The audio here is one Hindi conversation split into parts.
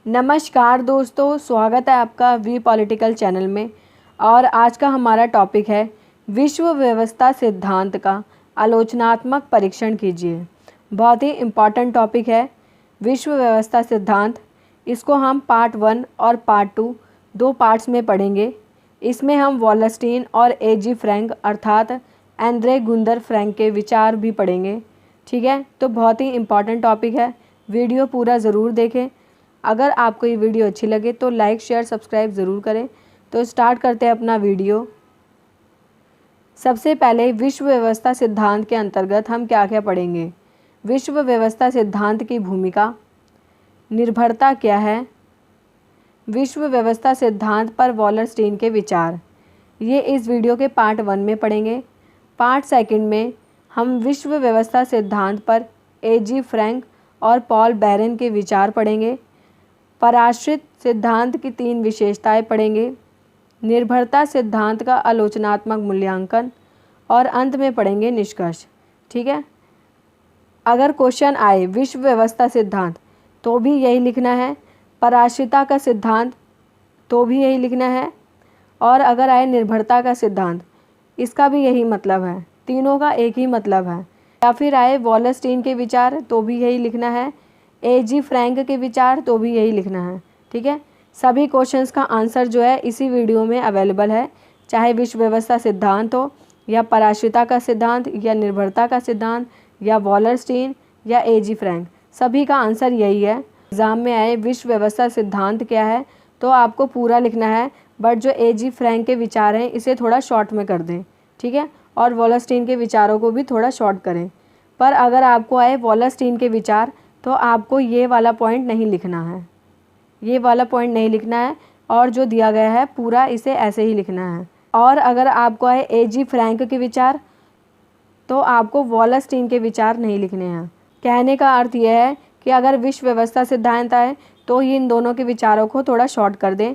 नमस्कार दोस्तों, स्वागत है आपका वी पॉलिटिकल चैनल में। और आज का हमारा टॉपिक है विश्व व्यवस्था सिद्धांत का आलोचनात्मक परीक्षण कीजिए। बहुत ही इम्पॉर्टेंट टॉपिक है विश्व व्यवस्था सिद्धांत। इसको हम पार्ट 1 और पार्ट 2 दो पार्ट्स में पढ़ेंगे। इसमें हम वॉलस्टीन और ए.जी. फ्रैंक अर्थात एंड्रे गुंदर फ्रैंक के विचार भी पढ़ेंगे। ठीक है, तो बहुत ही इम्पॉर्टेंट टॉपिक है। वीडियो पूरा ज़रूर देखें। अगर आपको ये वीडियो अच्छी लगे तो लाइक शेयर सब्सक्राइब ज़रूर करें। तो स्टार्ट करते हैं अपना वीडियो। सबसे पहले विश्व व्यवस्था सिद्धांत के अंतर्गत हम क्या क्या पढ़ेंगे। विश्व व्यवस्था सिद्धांत की भूमिका, निर्भरता क्या है, विश्व व्यवस्था सिद्धांत पर वॉलस्टीन के विचार, ये इस वीडियो के पार्ट 1 में पढ़ेंगे। पार्ट 2 में हम विश्व व्यवस्था सिद्धांत पर ए.जी. फ्रैंक और पॉल बैरन के विचार पढ़ेंगे। पराश्रित सिद्धांत की 3 विशेषताएं पढ़ेंगे, निर्भरता सिद्धांत का आलोचनात्मक मूल्यांकन और अंत में पढ़ेंगे निष्कर्ष। ठीक है, अगर क्वेश्चन आए विश्व व्यवस्था सिद्धांत तो भी यही लिखना है, पराश्रिता का सिद्धांत तो भी यही लिखना है, और अगर आए निर्भरता का सिद्धांत इसका भी यही मतलब है, तीनों का एक ही मतलब है। या फिर आए वॉलस्टीन के विचार तो भी यही लिखना है, ए.जी. फ्रैंक के विचार तो भी यही लिखना है। ठीक है, सभी क्वेश्चंस का आंसर जो है इसी वीडियो में अवेलेबल है, चाहे विश्व व्यवस्था सिद्धांत हो या पराश्रिता का सिद्धांत या निर्भरता का सिद्धांत या वॉलस्टीन या ए.जी. फ्रैंक, सभी का आंसर यही है। एग्ज़ाम में आए विश्व व्यवस्था सिद्धांत क्या है तो आपको पूरा लिखना है, बट जो ए.जी. फ्रैंक के विचार हैं इसे थोड़ा शॉर्ट में कर दें। ठीक है, और वॉलस्टीन के विचारों को भी थोड़ा शॉर्ट करें। पर अगर आपको आए वॉलस्टीन के विचार तो आपको ये वाला पॉइंट नहीं लिखना है, ये वाला पॉइंट नहीं लिखना है, और जो दिया गया है पूरा इसे ऐसे ही लिखना है। और अगर आपको आए ए.जी. फ्रैंक के विचार तो आपको वॉलस्टीन के विचार नहीं लिखने हैं। कहने का अर्थ यह है कि अगर विश्व व्यवस्था सिद्धांत आए तो इन दोनों के विचारों को थोड़ा शॉर्ट कर दें,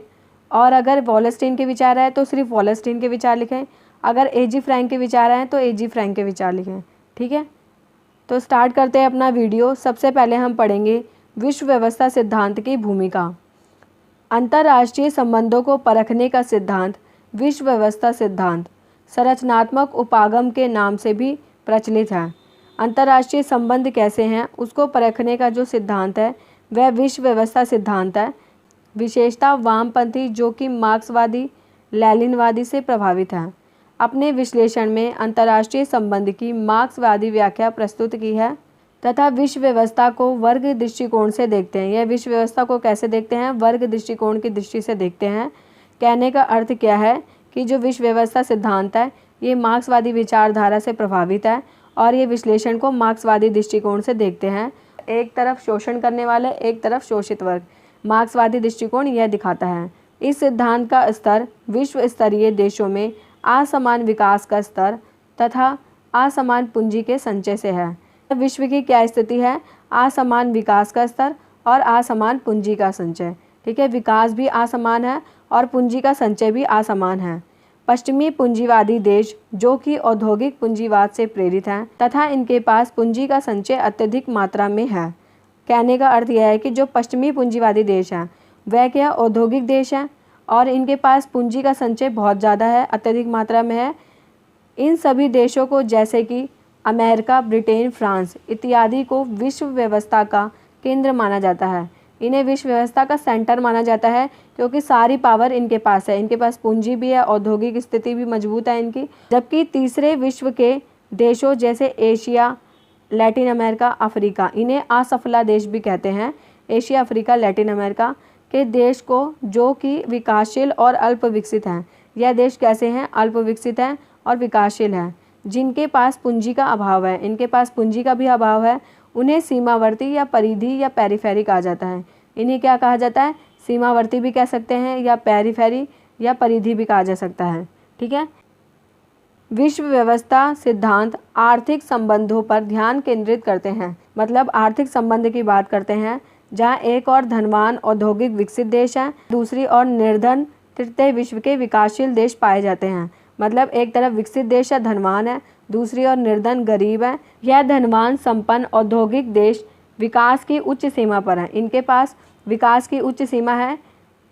और अगर वॉलस्टीन के विचार आए तो सिर्फ वॉलस्टीन के विचार लिखें, अगर ए.जी. फ्रैंक के विचार आए तो ए.जी. फ्रैंक के विचार लिखें। ठीक है, तो स्टार्ट करते हैं अपना वीडियो। सबसे पहले हम पढ़ेंगे विश्व व्यवस्था सिद्धांत की भूमिका। अंतर्राष्ट्रीय संबंधों को परखने का सिद्धांत विश्व व्यवस्था सिद्धांत संरचनात्मक उपागम के नाम से भी प्रचलित है। अंतर्राष्ट्रीय संबंध कैसे हैं उसको परखने का जो सिद्धांत है वह विश्व व्यवस्था सिद्धांत है। विशेषता वामपंथी जो कि मार्क्सवादी लेनिनवादी से प्रभावित है। अपने विश्लेषण में अंतर्राष्ट्रीय संबंध की मार्क्सवादी व्याख्या प्रस्तुत की है तथा विश्व व्यवस्था को वर्ग दृष्टिकोण से देखते हैं। यह विश्व व्यवस्था को कैसे देखते हैं, वर्ग दृष्टिकोण की दृष्टि से देखते हैं। कहने का अर्थ क्या है कि जो विश्व व्यवस्था सिद्धांत है ये मार्क्सवादी विचारधारा से प्रभावित है और ये विश्लेषण को मार्क्सवादी दृष्टिकोण से देखते हैं। एक तरफ शोषण करने वाले, एक तरफ शोषित वर्ग, मार्क्सवादी दृष्टिकोण यह दिखाता है। इस सिद्धांत का स्तर विश्व स्तरीय देशों में असमान विकास का स्तर तथा असमान पूंजी के संचय से है। विश्व की क्या स्थिति है, असमान विकास का स्तर और असमान पूंजी का संचय। ठीक है, विकास भी असमान है और पूंजी का संचय भी असमान है। पश्चिमी पूंजीवादी देश जो कि औद्योगिक पूंजीवाद से प्रेरित हैं तथा इनके पास पूंजी का संचय अत्यधिक मात्रा में है। कहने का अर्थ यह है कि जो पश्चिमी पूंजीवादी देश हैं वह क्या औद्योगिक देश हैं और इनके पास पूंजी का संचय बहुत ज़्यादा है, अत्यधिक मात्रा में है। इन सभी देशों को जैसे कि अमेरिका, ब्रिटेन, फ्रांस इत्यादि को विश्व व्यवस्था का केंद्र माना जाता है। इन्हें विश्व व्यवस्था का सेंटर माना जाता है क्योंकि सारी पावर इनके पास है, इनके पास पूंजी भी है, औद्योगिक स्थिति भी मजबूत है इनकी। जबकि तीसरे विश्व के देशों जैसे एशिया, लैटिन अमेरिका, अफ्रीका, इन्हें असफला देश भी कहते हैं। एशिया, अफ्रीका, लैटिन अमेरिका के देश को जो कि विकासशील और अल्प विकसित हैं। यह देश कैसे हैं, अल्प विकसित हैं और विकासशील हैं। जिनके पास पूंजी का अभाव है, इनके पास पूंजी का भी अभाव है, उन्हें सीमावर्ती या परिधि या पेरिफेरी कहा जाता है। इन्हें क्या कहा जाता है, सीमावर्ती भी कह सकते हैं या पेरिफेरी या परिधि भी कहा जा सकता है। ठीक है, विश्व व्यवस्था सिद्धांत आर्थिक संबंधों पर ध्यान केंद्रित करते हैं। मतलब आर्थिक संबंध की बात करते हैं जहाँ एक और धनवान औद्योगिक विकसित देश है, दूसरी और निर्धन तृतीय विश्व के विकासशील देश पाए जाते हैं। मतलब एक तरफ विकसित देश है, धनवान है, दूसरी ओर निर्धन गरीब है। यह धनवान संपन्न औद्योगिक देश विकास की उच्च सीमा पर हैं। इनके पास विकास की उच्च सीमा है,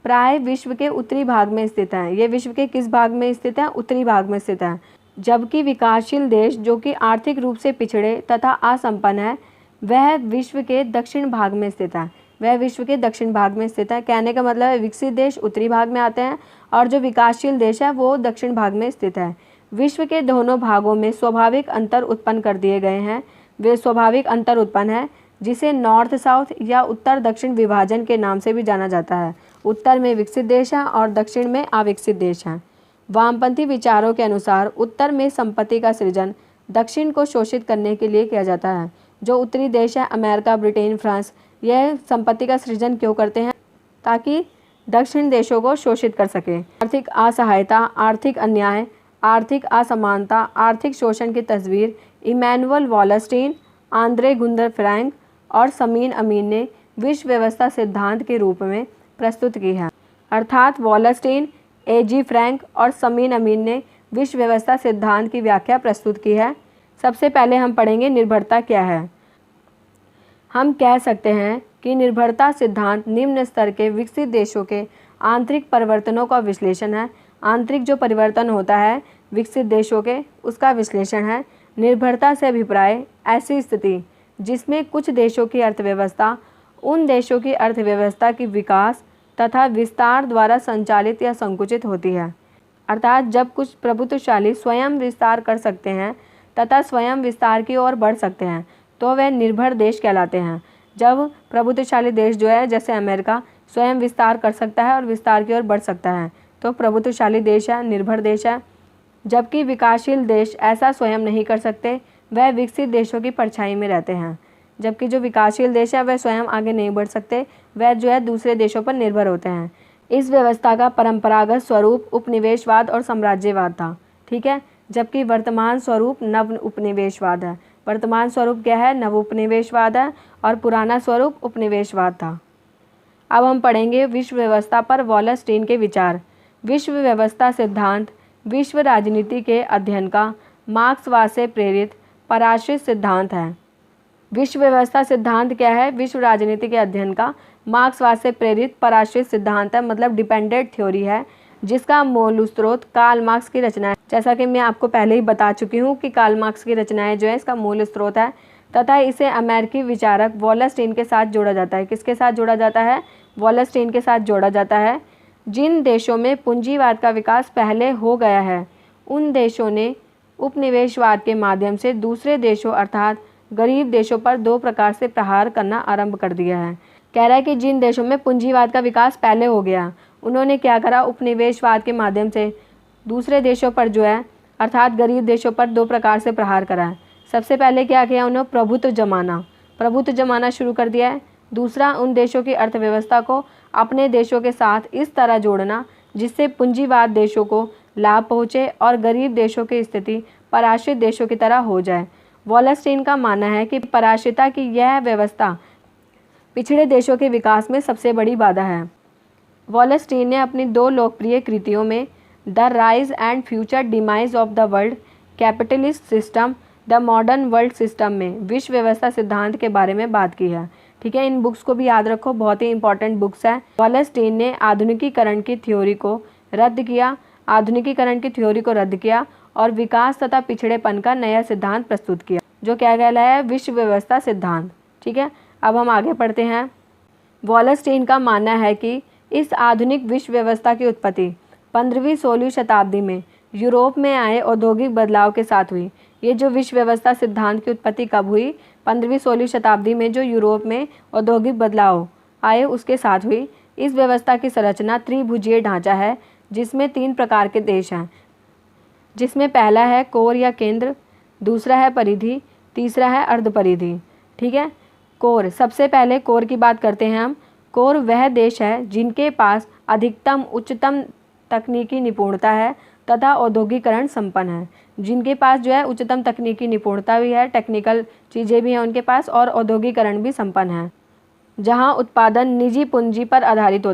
प्राय विश्व के उत्तरी भाग में स्थित है। ये विश्व के किस भाग में स्थित है? उत्तरी भाग में स्थित है। जबकि विकासशील देश जो कि आर्थिक रूप से पिछड़े तथा असंपन्न है, वह विश्व के दक्षिण भाग में स्थित है। वह विश्व के दक्षिण भाग में स्थित है। कहने का मतलब है विकसित देश उत्तरी भाग में आते हैं और जो विकासशील देश है वो दक्षिण भाग में स्थित है। विश्व के दोनों भागों में स्वाभाविक अंतर उत्पन्न कर दिए गए हैं। वे स्वाभाविक अंतर उत्पन्न है जिसे नॉर्थ साउथ या उत्तर दक्षिण विभाजन के नाम से भी जाना जाता है। उत्तर में विकसित देश है और दक्षिण में अविकसित देश हैं। वामपंथी विचारों के अनुसार उत्तर में संपत्ति का सृजन दक्षिण को शोषित करने के लिए किया जाता है। जो उत्तरी देश है अमेरिका, ब्रिटेन, फ्रांस, यह संपत्ति का सृजन क्यों करते हैं? ताकि दक्षिण देशों को शोषित कर सके। आर्थिक असहायता, आर्थिक अन्याय, आर्थिक असमानता, आर्थिक शोषण की तस्वीर इमैनुअल वॉलस्टीन, आंद्रे गुंदर फ्रैंक और समीन अमीन ने विश्व व्यवस्था सिद्धांत के रूप में प्रस्तुत की है। अर्थात वॉलस्टीन, ए.जी. फ्रैंक और समीन अमीन ने विश्व व्यवस्था सिद्धांत की व्याख्या प्रस्तुत की है। सबसे पहले हम पढ़ेंगे निर्भरता क्या है। हम कह सकते हैं कि निर्भरता सिद्धांत निम्न स्तर के विकसित देशों के आंतरिक परिवर्तनों का विश्लेषण है। आंतरिक जो परिवर्तन होता है विकसित देशों के, उसका विश्लेषण है। निर्भरता से अभिप्राय ऐसी स्थिति जिसमें कुछ देशों की अर्थव्यवस्था उन देशों की अर्थव्यवस्था की विकास तथा विस्तार द्वारा संचालित या संकुचित होती है। अर्थात जब कुछ प्रभुत्वशाली स्वयं विस्तार कर सकते हैं तथा स्वयं विस्तार की ओर बढ़ सकते हैं तो वह निर्भर देश कहलाते हैं। जब प्रभुत्वशाली देश जो है जैसे अमेरिका स्वयं विस्तार कर सकता है और विस्तार की ओर बढ़ सकता है तो प्रभुत्वशाली देश है, निर्भर देश है। जबकि विकासशील देश ऐसा स्वयं नहीं कर सकते, वह विकसित देशों की परछाई में रहते हैं। जबकि जो विकासशील देश है वह स्वयं आगे नहीं बढ़ सकते, वह जो है दूसरे देशों पर निर्भर होते हैं। इस व्यवस्था का परंपरागत स्वरूप उपनिवेशवाद और साम्राज्यवाद था, ठीक है। जबकि वर्तमान स्वरूप नव उपनिवेशवाद है। वर्तमान स्वरूप क्या है? नव उपनिवेशवाद है और पुराना स्वरूप उपनिवेशवाद था। अब हम पढ़ेंगे विश्व व्यवस्था पर वॉलस्टीन के विचार। विश्व व्यवस्था सिद्धांत विश्व राजनीति के अध्ययन का मार्क्सवाद से प्रेरित पराश्रित सिद्धांत है। विश्व व्यवस्था सिद्धांत क्या है? विश्व राजनीति के अध्ययन का मार्क्सवाद से प्रेरित पराश्रित सिद्धांत है, मतलब डिपेंडेंट थ्योरी है, जिसका मूल स्रोत कार्ल मार्क्स की रचना है। जैसा कि मैं आपको पहले ही बता चुकी हूँ कि कार्ल मार्क्स की रचनाएं जो है इसका मूल स्रोत है तथा इसे अमेरिकी विचारक वॉलस्टीन के साथ जोड़ा जाता है। किसके साथ जोड़ा जाता है? वॉलस्टीन के साथ जोड़ा जाता है। जिन देशों में पूंजीवाद का विकास पहले हो गया है उन देशों ने उपनिवेशवाद के माध्यम से दूसरे देशों अर्थात गरीब देशों पर दो प्रकार से प्रहार करना आरंभ कर दिया है। कह रहा है कि जिन देशों में पूंजीवाद का विकास पहले हो गया उन्होंने क्या करा? उपनिवेशवाद के माध्यम से दूसरे देशों पर जो है अर्थात गरीब देशों पर दो प्रकार से प्रहार करा है। सबसे पहले क्या किया उन्होंने? प्रभुत्व जमाना शुरू कर दिया है। दूसरा, उन देशों की अर्थव्यवस्था को अपने देशों के साथ इस तरह जोड़ना जिससे पूंजीवाद देशों को लाभ पहुँचे और गरीब देशों की स्थिति पराश्रित देशों की तरह हो जाए। वॉलस्टीन का मानना है कि पराश्रिता की यह व्यवस्था पिछड़े देशों के विकास में सबसे बड़ी बाधा है। वॉलस्टीन ने अपनी दो लोकप्रिय कृतियों में the rise and future demise of the world capitalist system, the modern world system में विश्व व्यवस्था सिद्धांत के बारे में बात की है, ठीक है। इन बुक्स को भी याद रखो, बहुत ही इंपॉर्टेंट बुक्स है। वॉलस्टीन ने आधुनिकीकरण की थ्योरी को रद्द किया और विकास तथा पिछड़ेपन का नया सिद्धांत प्रस्तुत किया जो क्या कहलाया है? विश्व व्यवस्था सिद्धांत, ठीक है। अब हम आगे पढ़ते हैं। वॉलस्टीन का मानना है कि इस आधुनिक विश्व व्यवस्था की उत्पत्ति 15वीं-16वीं शताब्दी में यूरोप में आए औद्योगिक बदलाव के साथ हुई। ये जो विश्व व्यवस्था सिद्धांत की उत्पत्ति कब हुई? 15वीं-16वीं शताब्दी में जो यूरोप में औद्योगिक बदलाव आए उसके साथ हुई। इस व्यवस्था की संरचना त्रिभुजीय ढांचा है जिसमें 3 प्रकार के देश हैं, जिसमें पहला है कोर या केंद्र, दूसरा है परिधि, तीसरा है अर्धपरिधि, ठीक है। कोर, सबसे पहले कोर की बात करते हैं हम। कोर वह देश है जिनके पास अधिकतम उच्चतम तकनीकी निपुणता है तथा औद्योगिकरण संपन्न है। जिनके पास जो है उच्चतम तकनीकी निपुणता भी है, टेक्निकल चीज़ें भी हैं उनके पास और औद्योगिकरण भी संपन्न है। जहां उत्पादन निजी पूंजी पर आधारित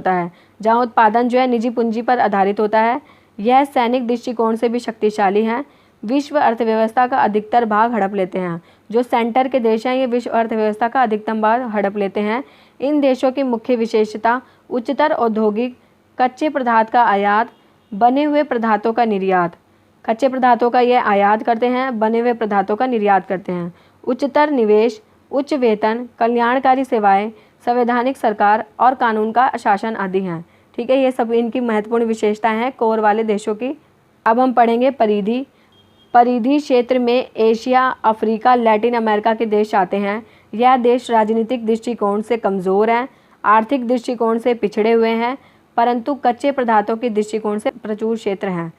होता है, यह सैनिक दृष्टिकोण से भी शक्तिशाली हैं। विश्व अर्थव्यवस्था का अधिकतर भाग हड़प लेते हैं। जो सेंटर के देश हैं ये विश्व अर्थव्यवस्था का अधिकतम भाग हड़प लेते हैं। इन देशों की मुख्य विशेषता उच्चतर औद्योगिक कच्चे पदार्थ का आयात, बने हुए पदार्थों का निर्यात। कच्चे पदार्थों का ये आयात करते हैं, बने हुए पदार्थों का निर्यात करते हैं। उच्चतर निवेश, उच्च वेतन, कल्याणकारी सेवाएं, संवैधानिक सरकार और कानून का शासन आदि हैं। ठीक है, ये सब इनकी महत्वपूर्ण विशेषताएं हैं कोर वाले देशों की। अब हम पढ़ेंगे परिधि। परिधि क्षेत्र में एशिया, अफ्रीका, लैटिन अमेरिका के देश आते हैं। यह देश राजनीतिक दृष्टिकोण से कमज़ोर हैं, आर्थिक दृष्टिकोण से पिछड़े हुए हैं, परंतु कच्चे पदार्थों के दृष्टिकोण से प्रचुर क्षेत्र हैं।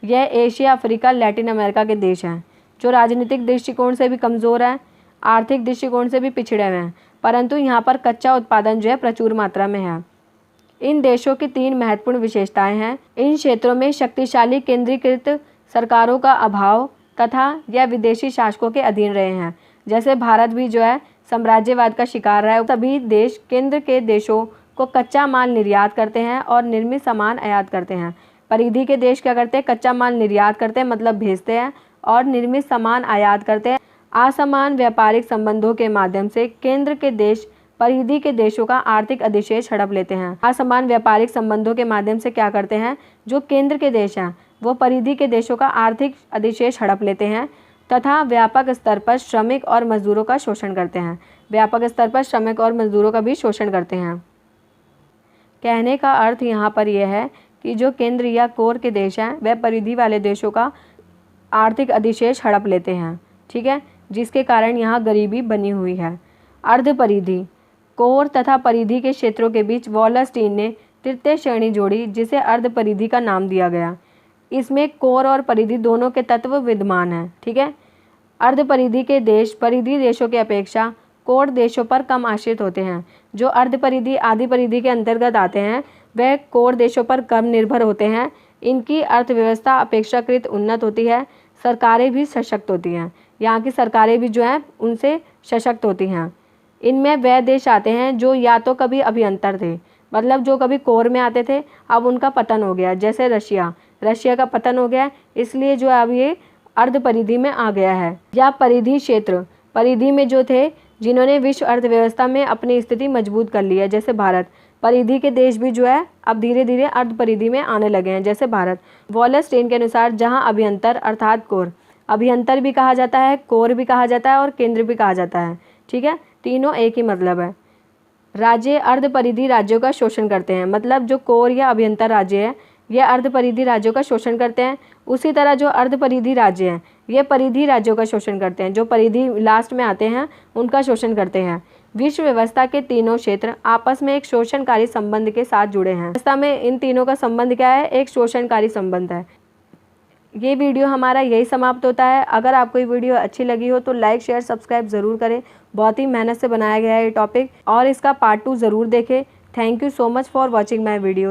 यह एशिया, अफ्रीका, लैटिन अमेरिका के देश हैं जो राजनीतिक दृष्टिकोण से भी कमज़ोर हैं, आर्थिक दृष्टिकोण से भी पिछड़े हुए हैं, परंतु यहाँ पर कच्चा उत्पादन जो है प्रचुर मात्रा में है। इन देशों की 3 महत्वपूर्ण विशेषताएं हैं। इन क्षेत्रों में शक्तिशाली केंद्रीकृत सरकारों का अभाव तथा यह विदेशी शासकों के अधीन रहे हैं। जैसे भारत भी जो है साम्राज्यवाद का शिकार रहा है। सभी देश केंद्र के देशों को कच्चा माल निर्यात करते हैं और निर्मित सामान आयात करते हैं। परिधि के देश क्या करते हैं? कच्चा माल निर्यात करते हैं, मतलब भेजते हैं, और निर्मित सामान आयात करते हैं। असमान व्यापारिक संबंधों के माध्यम से केंद्र के देश परिधि के देशों का आर्थिक अधिशेष हड़प लेते हैं। असमान व्यापारिक संबंधों के माध्यम से क्या करते हैं? जो केंद्र के देश हैं वो परिधि के देशों का आर्थिक अधिशेष हड़प लेते हैं तथा व्यापक स्तर पर श्रमिक और मजदूरों का शोषण करते हैं। व्यापक स्तर पर श्रमिक और मजदूरों का भी शोषण करते हैं। कहने का अर्थ यहाँ पर यह है कि जो केंद्र या कोर के देश हैं वह परिधि वाले देशों का आर्थिक अधिशेष हड़प लेते हैं। ठीक है, जिसके कारण यहाँ गरीबी बनी हुई है। अर्ध परिधि। कोर तथा परिधि के क्षेत्रों के बीच वॉलस्टीन ने तृतीय श्रेणी जोड़ी जिसे अर्ध परिधि का नाम दिया गया। इसमें कोर और परिधि दोनों के तत्व विद्यमान हैं। ठीक है, अर्ध परिधि के देश परिधि देशों की अपेक्षा कोर देशों पर कम आश्रित होते हैं। जो अर्ध परिधि आदि परिधि के अंतर्गत आते हैं वह कोर देशों पर कम निर्भर होते हैं। इनकी अर्थव्यवस्था अपेक्षाकृत उन्नत होती है, सरकारें भी सशक्त होती हैं। यहाँ की सरकारें भी जो हैं उनसे सशक्त होती हैं। इनमें वह देश आते हैं जो या तो कभी अभ्यंतर थे, मतलब जो कभी कोर में आते थे, अब उनका पतन हो गया। जैसे रशिया का पतन हो गया, इसलिए जो अब ये अर्ध परिधि में आ गया है। या परिधि क्षेत्र, परिधि में जो थे जिन्होंने विश्व अर्थव्यवस्था में अपनी स्थिति मजबूत कर ली है, जैसे भारत। परिधि के देश भी जो है अब धीरे धीरे अर्ध परिधि में आने लगे हैं, जैसे भारत। वॉलस्टीन के अनुसार जहां अभ्यंतर अर्थात कोर, अभ्यंतर भी कहा जाता है, कोर भी कहा जाता है और केंद्र भी कहा जाता है। ठीक है, तीनों एक ही मतलब है। राज्य अर्ध परिधि राज्यों का शोषण करते हैं, मतलब जो कोर या अभ्यंतर राज्य है ये अर्ध परिधि राज्यों का शोषण करते हैं। उसी तरह जो अर्ध परिधि राज्य हैं ये परिधि राज्यों का शोषण करते हैं। जो परिधि लास्ट में आते हैं उनका शोषण करते हैं। विश्व व्यवस्था के तीनों क्षेत्र आपस में एक शोषणकारी संबंध के साथ जुड़े हैं। व्यवस्था में इन तीनों का संबंध क्या है? एक शोषणकारी संबंध है। ये वीडियो हमारा यही समाप्त होता है। अगर आपको ये वीडियो अच्छी लगी हो तो लाइक, शेयर, सब्सक्राइब ज़रूर करें। बहुत ही मेहनत से बनाया गया है ये टॉपिक, और इसका पार्ट 2 ज़रूर देखें। Thank you so much for watching my video.